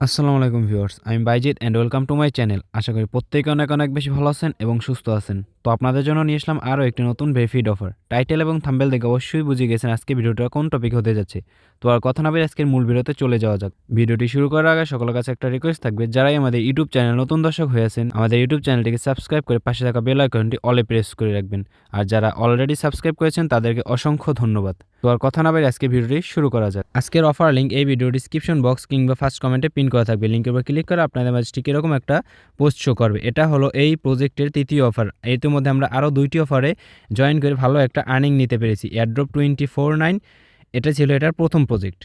আসসালামু আলাইকুম ভিউয়ার্স, আমি Baijit and welcome to my channel. আশা করি প্রত্যেকে অনেক অনেক বেশি ভালো আছেন এবং সুস্থ আছেন। তো আপনাদের জন্য নিয়ে আসলাম আরও একটি নতুন ভেরিফাইড অফার। টাইটেল এবং থাম্বনেল দেখে অবশ্যই বুঝে গেছেন আজকে ভিডিওটা কোন টপিক হতে যাচ্ছে। তো আর কথা না বলে আজকের মূল ভিডিওতে চলে যাওয়া যাক। ভিডিওটি শুরু করার আগে সকলের কাছে একটা রিকোয়েস্ট থাকবে, যারাই আমাদের ইউটিউব চ্যানেল নতুন দর্শক হয়েছেন আমাদের ইউটিউব চ্যানেলটিকে সাবস্ক্রাইব করে পাশে থাকা বেল আইকনটি অলে প্রেস করে রাখবেন। আর যারা অলরেডি সাবস্ক্রাইব করেছেন তাদেরকে অসংখ্য ধন্যবাদ। তো আর কথা না বলে আজকে ভিডিওটি শুরু করা যাক। আজকের অফার লিঙ্ক এই ভিডিও ডিসক্রিপশন বক্স কিংবা ফার্স্ট কমেন্টে পিন করা থাকবে। লিঙ্কের উপর ক্লিক করে আপনাদের মাঝে ঠিক এরকম একটা পোস্ট শো করবে। এটা হলো এই প্রজেক্টের তৃতীয় অফার। ইতিমধ্যে আমরা আরও 2টি অফারে জয়েন করে ভালো একটা আর্নিং নিতে পেরেছি। এয়ারড্রপ 24/9 এটা ছিল এটার প্রথম প্রজেক্ট।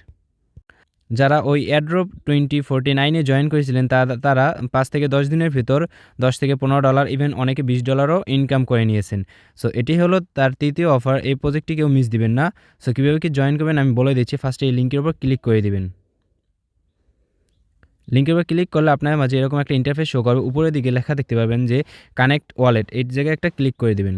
যারা ওই এয়ারড্রপ 2049 জয়েন করেছিলেন তারা 5 থেকে 10 দিনের ভিতর $10 থেকে $15 ইভেন অনেকে $20ও ইনকাম করে নিয়েছেন। সো এটি হলো তার তৃতীয় অফার। এই প্রজেক্টটি কেউ মিস দিবেন না। সো কীভাবে কি জয়েন করবেন আমি বলে দিচ্ছি। ফার্স্টে এই লিঙ্কের উপর ক্লিক করে দিবেন। লিঙ্কের উপর ক্লিক করলে আপনার মাঝে এরকম একটা ইন্টারফেস শো করবে। উপরের দিকে লেখা দেখতে পাবেন যে কানেক্ট ওয়ালেট, এই জায়গায় একটা ক্লিক করে দিবেন।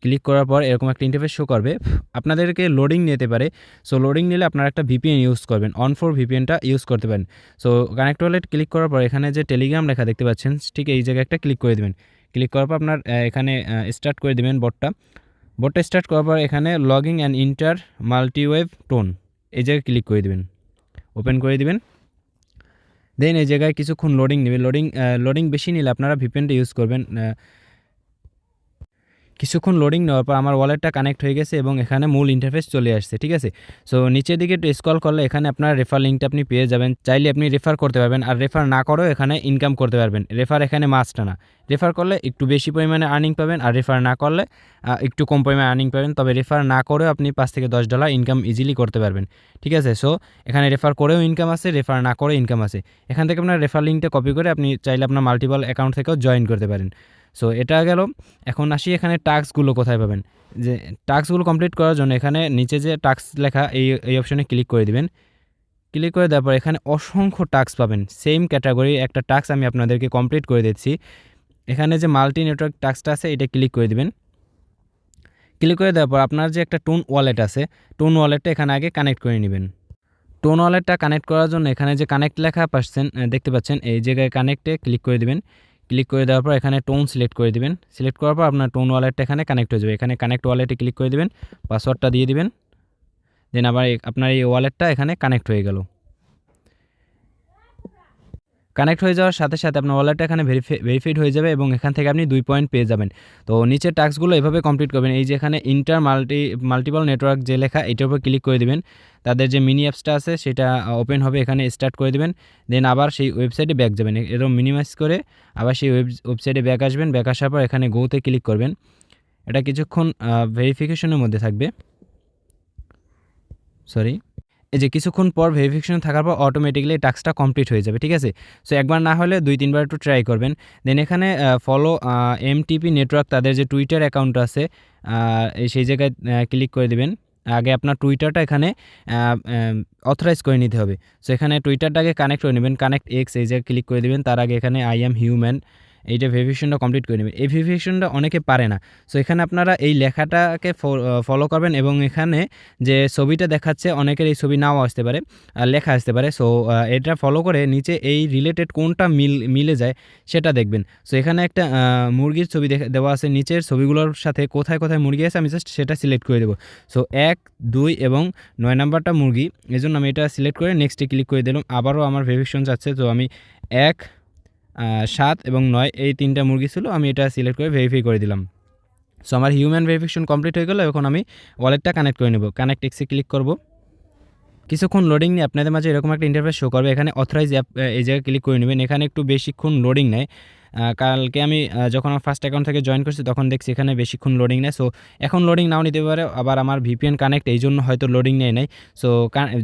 ক্লিক করার পর এরকম একটা ইন্টারফেস শো করবে। আপনাদেরকে লোডিং নিতে পারে। সো লোডিং নিলে আপনারা একটা ভিপিএন ইউজ করবেন, অন4 ভিপিএনটা ইউজ করতে পারেন। সো কানেক্ট ওয়ালেট ক্লিক করার পর এখানে যে টেলিগ্রাম লেখা দেখতে পাচ্ছেন, ঠিক এই জায়গায় একটা ক্লিক করে দেবেন। ক্লিক করার পর আপনার এখানে স্টার্ট করে দেবেন বটটা স্টার্ট করার পর এখানে লগিং অ্যান্ড ইন্টার মাল্টিওয়েভ টোন, এই জায়গায় ক্লিক করে দেবেন, ওপেন করে দিবেন। দেন এই জায়গায় কিছুক্ষণ লোডিং নেবে। লোডিং বেশি নিলে আপনারা ভিপিএনটা ইউজ করবেন। কিছুক্ষণ লোডিং নেওয়ার পর আমার ওয়ালেটটা কানেক্ট হয়ে গেছে এবং এখানে মূল ইন্টারফেস চলে আসছে, ঠিক আছে। সো নিচের দিকে একটু স্ক্রল করলে এখানে আপনার রেফার লিঙ্কটা আপনি পেয়ে যাবেন। চাইলে আপনি রেফার করতে পারবেন, আর রেফার না করেও এখানে ইনকাম করতে পারবেন। রেফার এখানে মাস্ট না। রেফার করলে একটু বেশি পরিমাণে আর্নিং পাবেন, আর রেফার না করলে একটু কম পরিমাণে আর্নিং পাবেন। তবে রেফার না করেও আপনি $5 থেকে $10 ইনকাম ইজিলি করতে পারবেন, ঠিক আছে। সো এখানে রেফার করেও ইনকাম আছে, রেফার না করে ইনকাম আছে। এখান থেকে আপনার রেফার লিঙ্কটা কপি করে আপনি চাইলে আপনার মাল্টিপল অ্যাকাউন্ট থেকেও জয়েন করতে পারেন। সো এটা গেল। এখন আসি এখানে টাস্কগুলো কোথায় পাবেন। যে টাস্কগুলো কমপ্লিট করার জন্য এখানে নিচে যে টাস্ক লেখা এই অপশনে ক্লিক করে দিবেন। ক্লিক করে দেওয়ার পর এখানে অসংখ্য টাস্ক পাবেন। সেম ক্যাটাগরি একটা টাস্ক আমি আপনাদেরকে কমপ্লিট করে দিচ্ছি। এখানে যে মাল্টি নেটওয়ার্ক টাস্কটা আছে এটা ক্লিক করে দিবেন। ক্লিক করে দেওয়ার পর আপনার যে একটা টোন ওয়ালেট আছে, টোন ওয়ালেটটা এখানে আগে কানেক্ট করে নেবেন। টোন ওয়ালেটটা কানেক্ট করার জন্য এখানে যে কানেক্ট লেখা দেখতে পাচ্ছেন, এই জায়গায় কানেক্টে ক্লিক করে দিবেন। ক্লিক করে দেওয়ার পর এখানে টোন সিলেক্ট করে দিবেন। সিলেক্ট করার পর আপনার টোন ওয়ালেটটা এখানে কানেক্ট হয়ে যাবে। এখানে কানেক্ট ওয়ালেটে ক্লিক করে দিবেন, পাসওয়ার্ডটা দিয়ে দিবেন। দেন আবার আপনার এই ওয়ালেটটা এখানে কানেক্ট হয়ে গেল। কানেক্ট হয়ে যাওয়ার সাথে সাথে আপনার ওয়ালেটটা এখানে ভেরিফাইড হয়ে যাবে এবং এখান থেকে আপনি 2 পয়েন্ট পেয়ে যাবেন। তো নিচের টাস্কগুলো এভাবে কমপ্লিট করবেন। এই যে এখানে মাল্টিপল নেটওয়ার্ক যে লেখা, এটার উপর ক্লিক করে দিবেন। তাদের যে মিনি অ্যাপসটা আছে সেটা ওপেন হবে, এখানে স্টার্ট করে দিবেন। দেন আবার সেই ওয়েবসাইটে ব্যাক যাবেন। এরকম মিনিমাইজ করে আবার সেই ওয়েবসাইটে ব্যাক আসবেন। ব্যাক আসার পর এখানে গোতে ক্লিক করবেন। এটা কিছুক্ষণ ভেরিফিকেশনের মধ্যে থাকবে। এই যে কিছুক্ষণ পর ভেরিফিকেশন থাকার পর অটোমেটিক্যালি টাস্কটা কমপ্লিট হয়ে যাবে, ঠিক আছে। সো একবার না হলে 2-3 বার একটু ট্রাই করবেন। দেন এখানে ফলো এমটিপি নেটওয়ার্ক, তাদের যে টুইটার অ্যাকাউন্ট আছে সেই জায়গায় ক্লিক করে দিবেন। আগে আপনার টুইটারটা এখানে অথরাইজ করে নিতে হবে। সো এখানে টুইটারটাকে কানেক্ট করে নেবেন, কানেক্ট এক্স, এই জায়গায় ক্লিক করে দেবেন। তার আগে এখানে আই এম হিউম্যান, এইটা ভেরিফিকেশনটা কমপ্লিট করে নেবেন। এই ভেরিফিকেশনটা অনেকে পারে না। সো এখানে আপনারা এই লেখাটাকে ফলো করবেন এবং এখানে যে ছবিটা দেখাচ্ছে অনেকের এই ছবি নাও আসতে পারে, লেখা আসতে পারে। সো এটা ফলো করে নিচে এই রিলেটেড কোনটা মিলে যায় সেটা দেখবেন। সো এখানে একটা মুরগির ছবি দেওয়া আছে, নিচের ছবিগুলোর সাথে কোথায় কোথায় মুরগি আছে আমি জাস্ট সেটা সিলেক্ট করে দেবো। সো 1, 2 এবং 9 নাম্বারটা মুরগি, এই জন্য আমি এটা সিলেক্ট করে নেক্সটে ক্লিক করে দিলাম। আবারও আমার ভেরিফিকেশন যাচ্ছে। তো আমি 1, 7 এবং 9 এই 3টা মুরগি ছিল, আমি এটা সিলেক্ট করে ভেরিফাই করে দিলাম। সো আমার হিউম্যান ভেরিফিকেশন কমপ্লিট হয়ে গেল। এখন আমি ওয়ালেটটা কানেক্ট করে নেব। কানেক্ট এক্সে ক্লিক করব। কিছুক্ষণ লোডিং নিয়ে আপনাদের মাঝে এরকম একটা ইন্টারফেস শো করবে। এখানে অথরাইজ অ্যাপ, এই জায়গায় ক্লিক করে নেবেন। এখানে একটু বেশিক্ষণ লোডিং নেয়। কালকে আমি যখন আমার ফার্স্ট অ্যাকাউন্ট থেকে জয়েন করছি তখন দেখছি এখানে বেশিক্ষণ লোডিং নেয়। সো এখন লোডিং নাও নিতে পারে, আবার আমার ভিপিএন কানেক্ট, এই জন্য হয়তো লোডিং নেয় নাই। সো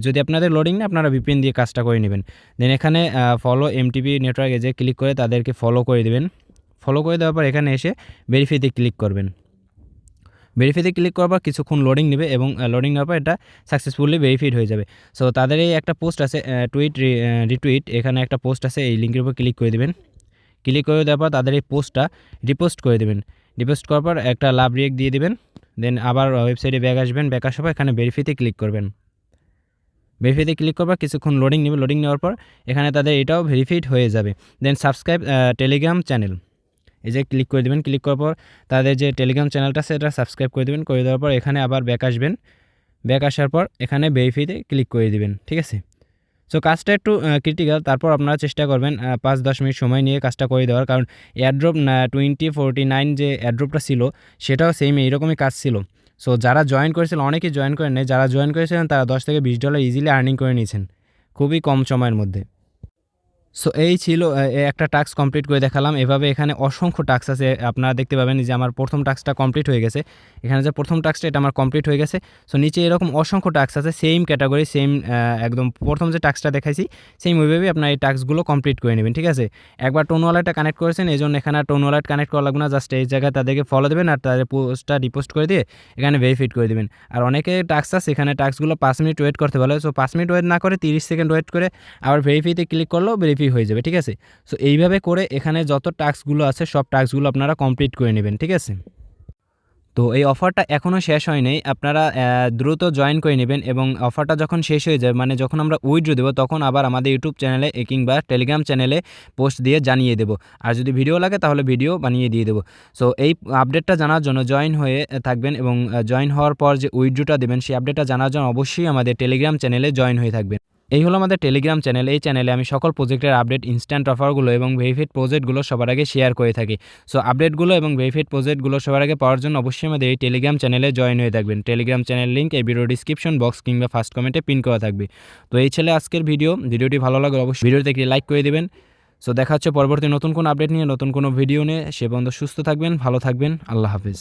যদি আপনাদের লোডিং নেয় আপনারা ভিপিএন দিয়ে কাজটা করে নেবেন। দেন এখানে ফলো এমটিপি নেটওয়ার্ক, এই যে ক্লিক করে তাদেরকে ফলো করে দেবেন। ফলো করে দেওয়ার পর এখানে এসে ভেরিফাইতে ক্লিক করবেন। ভেরিফাইতে ক্লিক করার পর কিছুক্ষণ লোডিং নেবে এবং লোডিং নেওয়ার পর এটা সাকসেসফুলি ভেরিফাইড হয়ে যাবে। সো তাদের এই একটা পোস্ট আছে, রিটুইট, এখানে একটা পোস্ট আছে, এই লিঙ্কের উপর ক্লিক করে দেবেন। ক্লিক করে দেওয়ার পর তাদের এই পোস্টটা রিপোস্ট করে দেবেন। রিপোস্ট করার পর একটা লাভ রিয়েক্ট দিয়ে দেবেন। দেন আবার ওয়েবসাইটে ব্যাক আসবেন। ব্যাক আসার পর এখানে ভেরিফাইতে ক্লিক করবেন। ভেরিফাইতে ক্লিক করবা, কিছুক্ষণ লোডিং নেবে, লোডিং নেওয়ার পর এখানে তাদের এটাও ভেরিফাইড হয়ে যাবে। দেন সাবস্ক্রাইব টেলিগ্রাম চ্যানেল, এই যে ক্লিক করে দেবেন। ক্লিক করার পর তাদের যে টেলিগ্রাম চ্যানেলটা সেটা সাবস্ক্রাইব করে দেবেন। করে দেওয়ার পর এখানে আবার ব্যাক আসবেন, ব্যাক আসার পর এখানে ভেরিফাইতে ক্লিক করে দিবেন, ঠিক আছে। সো কাজটা একটু ক্রিটিক্যাল, তারপর আপনারা চেষ্টা করবেন 5-10 মিনিট সময় নিয়ে কাজটা করে দেওয়ার, কারণ এয়ারড্রপ 2049 যে এয়ারড্রপটা ছিল সেটাও সেম এইরকমই কাজ ছিল। সো যারা জয়েন করেছিল অনেকেই জয়েন করে নেয়, যারা জয়েন করেছিলেন তারা $10 থেকে $20 ইজিলি আর্নিং করে নিয়েছেন খুবই কম সময়ের মধ্যে। সো এই ছিল একটা টাস্ক কমপ্লিট করে দেখালাম। এভাবে এখানে অসংখ্য টাস্ক আছে, আপনারা দেখতে পাবেন যে আমার প্রথম টাস্কটা কমপ্লিট হয়ে গেছে। এখানে যে প্রথম টাস্কটা এটা আমার কমপ্লিট হয়ে গেছে। সো নিচে এরকম অসংখ্য টাস্ক আছে সেম ক্যাটাগরি, সেম একদম প্রথম যে টাস্কটা দেখাইছি সেম ওইভাবেই আপনার এই টাস্কগুলো কমপ্লিট করে নেবেন, ঠিক আছে। একবার টোন ওয়ালেটটা কানেক্ট করেছেন, এই জন্য এখানে টোন ওয়ালেট কানেক্ট করা লাগবে না, জাস্ট এই জায়গায় তাদেরকে ফলো দেবেন আর তাদের পোস্টটা রিপোস্ট করে দিয়ে এখানে ভেরিফাইড করে দেবেন। আর অনেকে টাস্ক আছে এখানে টাস্কগুলো 5 মিনিট ওয়েট করতে বলে। সো 5 মিনিট ওয়েট না করে 30 সেকেন্ড ওয়েট করে আবার ভেরিফাইতে ক্লিক করলেও ভেরিফাই হয়ে যাবে, ঠিক আছে। সো এইভাবে করে এখানে যত টাস্কগুলো আছে সব টাস্কগুলো আপনারা কমপ্লিট করে নেবেন, ঠিক আছে। তো এই অফারটা এখনও শেষ হয় নাই, আপনারা দ্রুত জয়েন করে নেবেন এবং অফারটা যখন শেষ হয়ে যায় মানে যখন আমরা উইথড্র দেবো তখন আবার আমাদের ইউটিউব চ্যানেলে কিংবা টেলিগ্রাম চ্যানেলে পোস্ট দিয়ে জানিয়ে দেবো। আর যদি ভিডিও লাগে তাহলে ভিডিও বানিয়ে দিয়ে দেবো। সো এই আপডেটটা জানার জন্য জয়েন হয়ে থাকবেন এবং জয়েন হওয়ার পর যে উইথড্রটা দেবেন সেই আপডেটটা জানার জন্য অবশ্যই আমাদের টেলিগ্রাম চ্যানেলে জয়েন হয়ে থাকবেন। এই হলো আমাদের টেলিগ্রাম চ্যানেল। এই চ্যানেলে আমি সকল প্রজেক্টের আপডেট, ইনস্ট্যান্ট অফারগুলো এবং ভেরিফাইড প্রজেক্টগুলো সবার আগে শেয়ার করে থাকি। সো আপডেটগুলো এবং ভেরিফাইড প্রজেক্টগুলো সবার আগে পাওয়ার জন্য অবশ্যই আমাদের এই টেলিগ্রাম চ্যানেলে জয়েন হয়ে থাকবেন। টেলিগ্রাম চ্যানেল লিঙ্ক এই ভিডিও ডিসক্রিপশন বক্স কিংবা ফার্স্ট কমেন্টে পিন করা থাকবে। তো এই ছিল আজকের ভিডিওটি ভালো লাগলে অবশ্যই ভিডিওতে একটি লাইক করে দেবেন। সো দেখা হচ্ছে পরবর্তী নতুন কোনো আপডেট নিয়ে, নতুন কোনো ভিডিও নিয়ে। সে পর্যন্ত সুস্থ থাকবেন, ভালো থাকবেন, আল্লাহ হাফিজ।